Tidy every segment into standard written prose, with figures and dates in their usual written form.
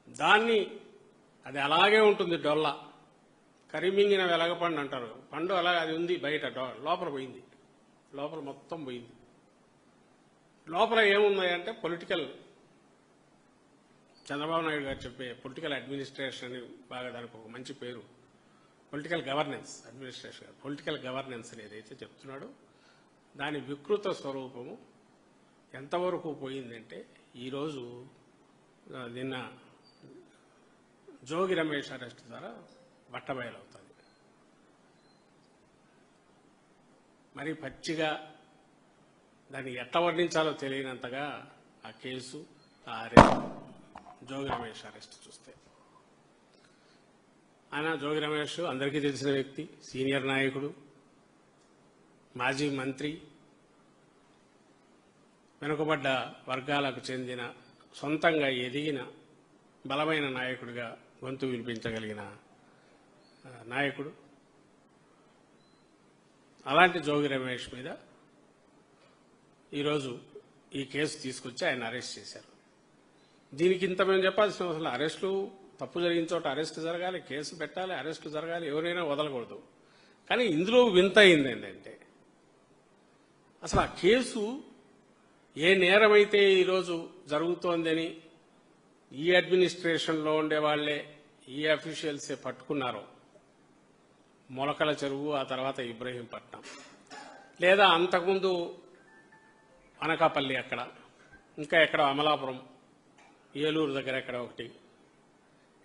దాన్ని అది అలాగే ఉంటుంది డొల్ల. కరిమింగిన వెలగపండు అంటారు. పండు అలా అది ఉంది బయట, లోపల పోయింది, లోపల మొత్తం పోయింది. లోపల ఏమున్నాయంటే పొలిటికల్, చంద్రబాబు నాయుడు గారు చెప్పే పొలిటికల్ అడ్మినిస్ట్రేషన్ అని బాగా దానికి ఒక మంచి పేరు. Political governance, administration political governance అని ఏదైతే చెప్తున్నాడో దాని వికృత స్వరూపము ఎంతవరకు పోయిందంటే ఈరోజు నిన్న జోగి రమేష్ అరెస్ట్ ద్వారా బట్టబయలవుతుంది. మరి పచ్చిగా దాన్ని ఎట్లా వర్ణించాలో తెలియనంతగా ఆ కేసు, ఆ అరెస్ట్, జోగి రమేష్ అరెస్ట్ చూస్తే ఆయన జోగి రమేష్ అందరికీ తెలిసిన వ్యక్తి, సీనియర్ నాయకుడు, మాజీ మంత్రి, వెనుకబడ్డ వర్గాలకు చెందిన, సొంతంగా ఎదిగిన బలమైన నాయకుడిగా గొంతు వినిపించగలిగిన నాయకుడు. అలాంటి జోగి రమేష్ మీద ఈరోజు ఈ కేసు తీసుకొచ్చి ఆయన అరెస్ట్ చేశారు. దీనికి ఇంత మేము చెప్పాల్సిన అవసరం, అరెస్టులు తప్పు జరిగిన చోట అరెస్టు జరగాలి, కేసు పెట్టాలి, అరెస్టు జరగాలి, ఎవరైనా వదలకూడదు. కానీ ఇందులో వింత అయింది ఏంటంటే అసలు ఆ కేసు ఏ నేరమైతే ఈరోజు జరుగుతోందని ఈ అడ్మినిస్ట్రేషన్లో ఉండే వాళ్లే, ఈ అఫీషియల్సే పట్టుకున్నారో, మొలకల చెరువు, ఆ తర్వాత ఇబ్రహీంపట్నం, లేదా అంతకుముందు అనకాపల్లి, అక్కడ ఇంకా ఎక్కడ అమలాపురం, ఏలూరు దగ్గర ఎక్కడ ఒకటి,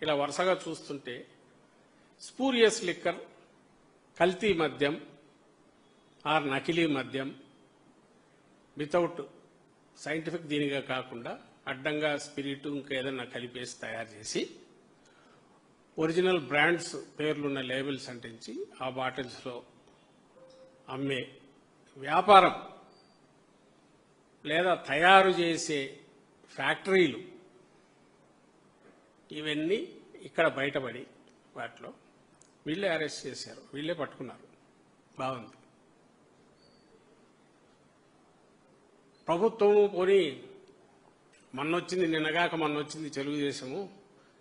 ఇలా వరుసగా చూస్తుంటే స్పూరియస్ లిక్కర్, కల్తీ మద్యం ఆర్ నకిలీ మద్యం వితౌట్ సైంటిఫిక్ దీనిగా కాకుండా అడ్డంగా స్పిరిట్ ఇంకేదన్నా కలిపేసి తయారు చేసి ఒరిజినల్ బ్రాండ్స్ పేర్లున్న లేబుల్స్ అంటించి ఆ బాటిల్స్లో అమ్మే వ్యాపారం లేదా తయారు చేసే ఫ్యాక్టరీలు, ఇవన్నీ ఇక్కడ బయటపడి వాటిలో వీళ్ళే అరెస్ట్ చేశారు, వీళ్ళే పట్టుకున్నారు. బాగుంది. ప్రభుత్వము పోనీ మొన్నొచ్చింది, నిన్నగాక మొన్నొచ్చింది తెలుగుదేశము,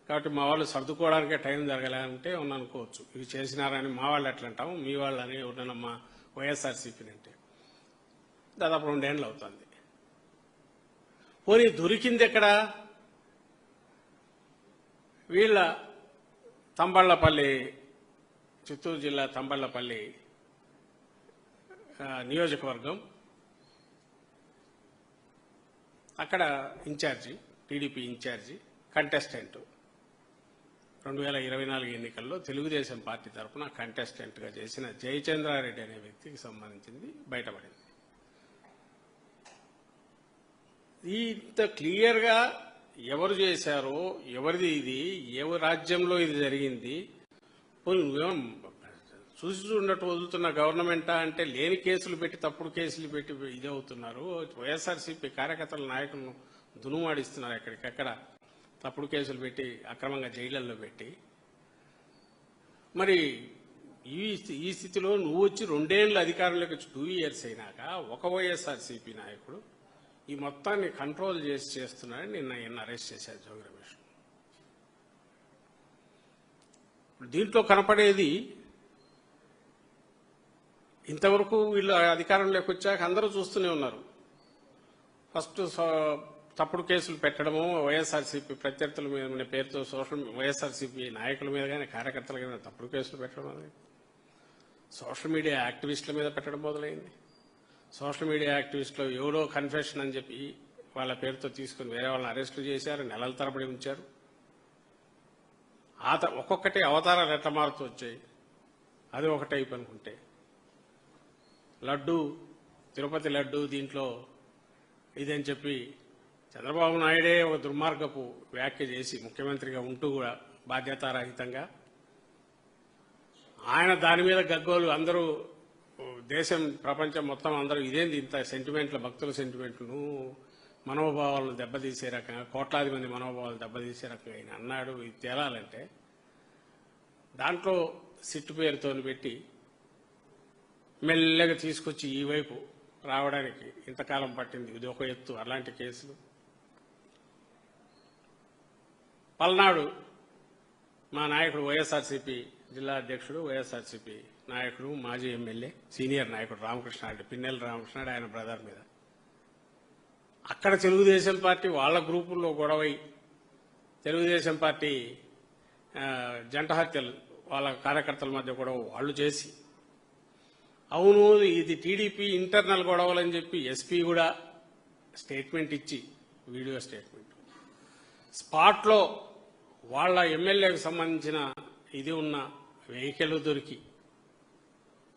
కాబట్టి మా వాళ్ళు సర్దుకోవడానికే టైం జరగలేదంటే ఉన్న అనుకోవచ్చు. ఇవి చేసినారని మా వాళ్ళు ఎట్లా అంటాము, మీ వాళ్ళని ఎవరన్నా మా వైఎస్ఆర్సీపీని అంటే దాదాపు 2 ఏళ్ళు అవుతుంది. పోనీ దొరికింది ఎక్కడ? వీళ్ళ తంబళ్లపల్లి, చిత్తూరు జిల్లా తంబళ్లపల్లి నియోజకవర్గం, అక్కడ ఇన్ఛార్జి, టీడీపీ ఇన్ఛార్జి, కంటెస్టెంట్ 2024 ఎన్నికల్లో తెలుగుదేశం పార్టీ తరఫున కంటెస్టెంట్గా చేసిన జయచంద్రారెడ్డి అనే వ్యక్తికి సంబంధించింది బయటపడింది. ఇంత క్లియర్గా ఎవరు చేశారో, ఎవరిది ఇది, ఏ రాజ్యంలో ఇది జరిగింది, నువ్వేమో చూసి చూడట్టు వదులుతున్న గవర్నమెంటా అంటే లేని కేసులు పెట్టి, తప్పుడు కేసులు పెట్టి ఇది అవుతున్నారు. వైఎస్ఆర్సీపీ కార్యకర్తల నాయకులను దునుమాడిస్తున్నారు, ఎక్కడికక్కడ తప్పుడు కేసులు పెట్టి అక్రమంగా జైళ్లలో పెట్టి. మరి ఈ స్థితిలో నువ్వు వచ్చి 2 ఏళ్ళు అధికారంలోకి వచ్చి 2 years అయినాక ఒక వైఎస్ఆర్సీపీ నాయకుడు ఈ మొత్తాన్ని కంట్రోల్ చేసి చేస్తున్నాడని నిన్న అరెస్ట్ చేశారు జోగి రమేష్. దీంట్లో కనపడేది, ఇంతవరకు వీళ్ళు అధికారంలోకి వచ్చాక అందరూ చూస్తూనే ఉన్నారు. ఫస్ట్ తప్పుడు కేసులు పెట్టడము, వైఎస్ఆర్సీపీ ప్రత్యర్థుల మీద పేరుతో వైఎస్ఆర్సీపీ నాయకుల మీద కానీ కార్యకర్తల మీద తప్పుడు కేసులు పెట్టడం అనేది, సోషల్ మీడియా యాక్టివిస్టుల మీద పెట్టడం మొదలైంది. సోషల్ మీడియా యాక్టివిస్టులు ఎవరో కన్ఫెషన్ అని చెప్పి వాళ్ళ పేరుతో తీసుకుని వేరే వాళ్ళని అరెస్టులు చేశారు, నెలల తరబడి ఉంచారు. ఒక్కొక్కటి అవతారాలు ఎట్లా మారుతూ వచ్చాయి. అది ఒక టైప్ అనుకుంటే, లడ్డు, తిరుపతి లడ్డు దీంట్లో ఇదని చెప్పి చంద్రబాబు నాయుడే ఒక దుర్మార్గపు వ్యాఖ్య చేసి ముఖ్యమంత్రిగా ఉంటూ కూడా బాధ్యతారహితంగా ఆయన దాని మీద గగ్గోలు, అందరూ దేశం, ప్రపంచం మొత్తం అందరూ ఇదేంది ఇంత సెంటిమెంట్ల, భక్తుల సెంటిమెంట్లను, మనోభావాలను దెబ్బతీసే రకంగా, కోట్లాది మంది మనోభావాలు దెబ్బతీసే రకంగా ఆయన అన్నాడు. ఇది తేలాలంటే దాంట్లో సిట్టు పేరుతో పెట్టి మెల్లగా తీసుకొచ్చి ఈ వైపు రావడానికి ఇంతకాలం పట్టింది. ఇది ఒక ఎత్తు. అలాంటి కేసులు పల్నాడు మా నాయకుడు వైఎస్ఆర్సీపీ జిల్లా అధ్యక్షుడు, వైఎస్ఆర్సీపీ నాయకుడు, మాజీ ఎమ్మెల్యే, సీనియర్ నాయకుడు రామకృష్ణారెడ్డి, పిన్నెల రామకృష్ణారెడ్డి, ఆయన బ్రదర్ మీద అక్కడ తెలుగుదేశం పార్టీ వాళ్ళ గ్రూపుల్లో గొడవై తెలుగుదేశం పార్టీ జంట హత్యలు వాళ్ళ కార్యకర్తల మధ్య గొడవ వాళ్ళు చేసి, అవును ఇది టీడీపీ ఇంటర్నల్ గొడవలని చెప్పి ఎస్పీ కూడా స్టేట్మెంట్ ఇచ్చి, వీడియో స్టేట్మెంట్ స్పాట్లో వాళ్ళ ఎమ్మెల్యేకు సంబంధించిన ఇది ఉన్న వెహికల్ దొరికి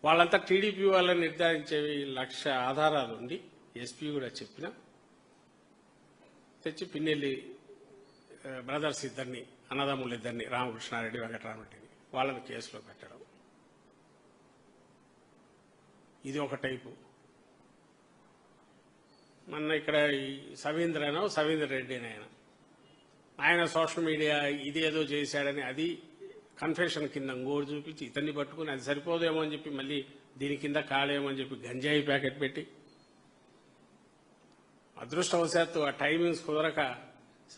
వాళ్ళంతా టీడీపీ వాళ్ళని నిర్ధారించేవి 1,00,000 ఆధారాలు ఉండి ఎస్పీ కూడా చెప్పిన తెచ్చి పిన్నెల్లి బ్రదర్స్ ఇద్దరిని, అన్నదమ్ములు ఇద్దరిని, రామకృష్ణారెడ్డి, వెంకటరామరెడ్డిని వాళ్ళని కేసులో పెట్టడం. ఇది ఒక టైపు. మొన్న ఇక్కడ సవీంద్ర రెడ్డి ఆయన సోషల్ మీడియా ఇది ఏదో చేశాడని అది కన్ఫెషన్ కింద ఇంకోటి చూపించి ఇతన్ని పట్టుకుని అది సరిపోదేమో అని చెప్పి మళ్ళీ దీని కింద కాలేమో అని చెప్పి గంజాయి ప్యాకెట్ పెట్టి, అదృష్టవశాత్తు ఆ టైమింగ్స్ కుదరక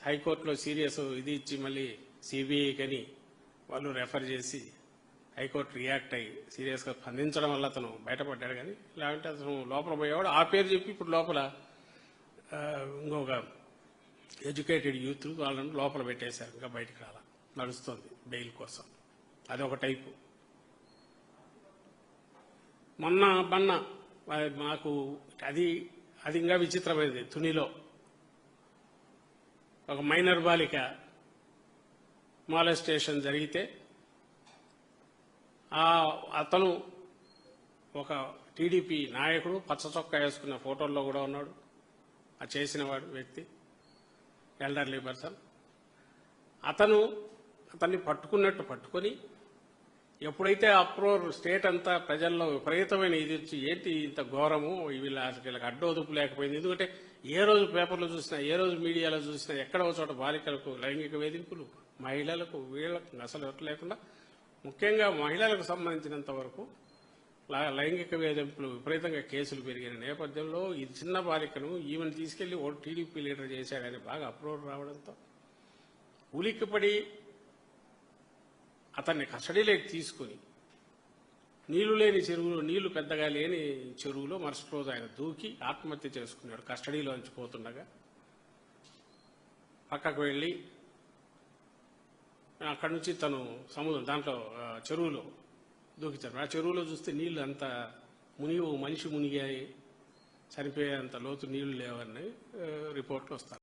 హైకోర్టులో సీరియస్ ఇది ఇచ్చి మళ్ళీ సిబిఐకని వాళ్ళు రెఫర్ చేసి హైకోర్టు రియాక్ట్ అయ్యి సీరియస్గా స్పందించడం వల్ల అతను బయటపడ్డాడు. కానీ లేదంటే అతను లోపల పోయేవాడు. ఆ పేరు చెప్పి ఇప్పుడు లోపల ఇంకొక ఎడ్యుకేటెడ్ యూత్ వాళ్ళని లోపల పెట్టేశారు. ఇంకా బయటకు రాలా, నడుస్తుంది బెయిల్ కోసం. అదొక టైపు. మొన్న మాకు అది ఇంకా విచిత్రమైనది. తునిలో ఒక మైనర్ బాలిక మాలెస్టేషన్ జరిగితే అతను ఒక టీడీపీ నాయకుడు, పచ్చ చొక్కా వేసుకున్న ఫోటోల్లో కూడా ఉన్నాడు. ఆ చేసినవాడు వ్యక్తి ఎల్డర్లీ పర్సన్. అతన్ని పట్టుకొని ఎప్పుడైతే అప్రోర్ స్టేట్ అంతా ప్రజల్లో విపరీతమైన ఇది వచ్చి ఏంటి ఇంత ఘోరము, వీళ్ళకి అడ్డోదుపు లేకపోయింది. ఎందుకంటే ఏ రోజు పేపర్లో చూసినా, ఏ రోజు మీడియాలో చూసినా ఎక్కడో చోట బాలికలకు లైంగిక వేధింపులు, మహిళలకు, వీళ్ళకు అసలు ఎట్లా లేకుండా, ముఖ్యంగా మహిళలకు సంబంధించినంత వరకు లైంగిక వేధింపులు విపరీతంగా కేసులు పెరిగిన నేపథ్యంలో ఈ చిన్న బాలికను ఈమెను తీసుకెళ్లి ఓ టీడీపీ లీడర్ చేశాడని బాగా అప్రోడ్ రావడంతో ఉలిక్కిపడి అతన్ని కస్టడీలోకి తీసుకుని నీళ్లు లేని చెరువులో, నీళ్లు పెద్దగా లేని చెరువులో మరుసటి రోజు ఆయన దూకి ఆత్మహత్య చేసుకున్నాడు. కస్టడీలోంచి పోతుండగా పక్కకు వెళ్ళి అక్కడి నుంచి తను సముద్రం దాంట్లో చెరువులో దూకించాడు. ఆ చెరువులో చూస్తే నీళ్లు అంత మనిషి మునిగాయి, చనిపోయేంత లోతు నీళ్లు లేవని రిపోర్ట్లు వస్తాయి.